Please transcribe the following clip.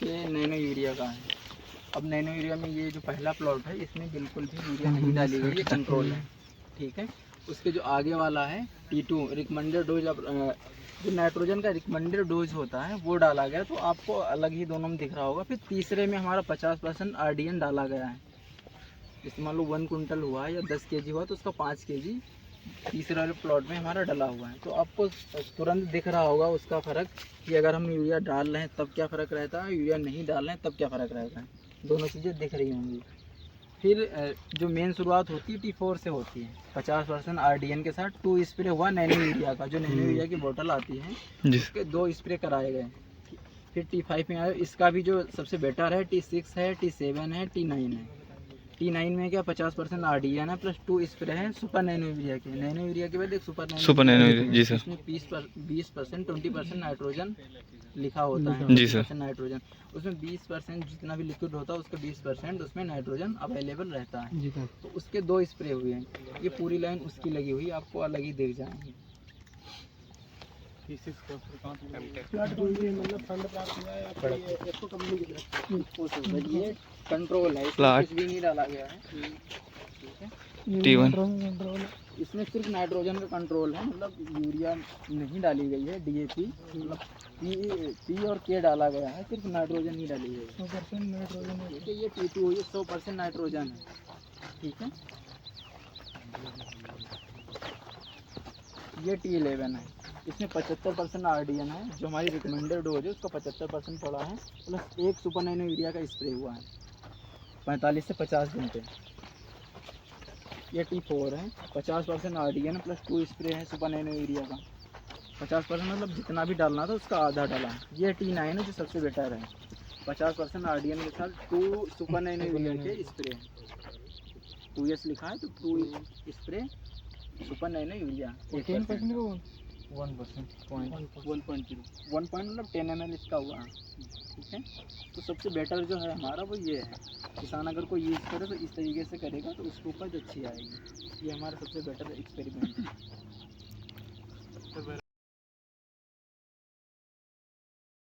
ये nano urea का है। अब नैनो यूरिया में ये जो पहला प्लॉट है इसमें बिल्कुल भी यूरिया नहीं डाली गई, ये कंट्रोल है, ठीक है। उसके जो आगे वाला है T2 रिकमेंडेड डोज, अब जो नाइट्रोजन का रिकमेंडेड डोज होता है वो डाला गया, तो आपको अलग ही दोनों में दिख रहा होगा। फिर तीसरे में हमारा 50% RDN डाला गया है। जैसे मान लो 1 कुंटल हुआ है या 10 kg हुआ तो उसका 5 kg तीसरे वाले प्लॉट में हमारा डला हुआ है। तो आपको तुरंत दिख रहा होगा उसका फ़र्क कि अगर हम यूरिया डाल रहे हैं तब क्या फ़र्क रहता है, यूरिया नहीं डाल रहे हैं तब क्या फ़र्क रहता है, दोनों चीज़ें दिख रही होंगी। फिर जो मेन शुरुआत होती है T4 से होती है, 50% RDN के साथ 2 स्प्रे हुआ नैनो यूरिया का, जो नैनो यूरिया की बोतल आती है उसके 2 स्प्रे कराए गए। फिर T5 में आया, इसका भी जो सबसे बेटर है T6 है, T7 है, T9 है। T9 में क्या 50% RDN है प्लस 2 स्प्रे है सुपर नैनो यूरिया के। नैनो यूरिया के बाद एक सुपर नैनो यूरिया जी सर, इसमें 20% 20% नाइट्रोजन लिखा होता है जी सर, नाइट्रोजन उसमें 20% जितना भी लिक्विड होता है उसका 20% उसमें नाइट्रोजन अवेलेबल रहता है जी सर। तो उसके 2 स्प्रे हुए हैं, ये पूरी लाइन उसकी लगी हुई आपको अलग ही दिख जाएंगी। ये कंट्रोल है, इसमें कुछ भी नहीं डाला गया है, ठीक है। T1 इसमें सिर्फ नाइट्रोजन का कंट्रोल है, मतलब यूरिया नहीं डाली गई है, DAP मतलब P और K डाला गया है, सिर्फ नाइट्रोजन ही डाली गई है 100% नाइट्रोजन। ठीक है, ये T2 ये 100% नाइट्रोजन है, ठीक है। ये T11 है, इसमें 75% RDN है, जो हमारी रिकमेंडेड डोज है उसका 75% पड़ा है, प्लस एक सुपर नैनो यूरिया का स्प्रे हुआ है 45 से 50 दिन पे। ये T4 है, 50% RDN प्लस 2 स्प्रे है सुपर नैनो यूरिया का, 50% मतलब जितना भी डालना था उसका आधा डाला। ये T9 है जो सबसे बेटर है, 50% RDN के साथ 2 सुपर नैनो यूरिया के स्प्रे हैं, 2S लिखा है तो 2 spray super nano urea 1% 1 point मतलब 10 ml इसका हुआ, ठीक है। तो सबसे बेटर जो है हमारा वो ये है, किसान अगर कोई यूज़ करे तो इस तरीके से करेगा तो उसको उपज अच्छी आएगी। ये हमारा सबसे बेटर एक्सपेरिमेंट है।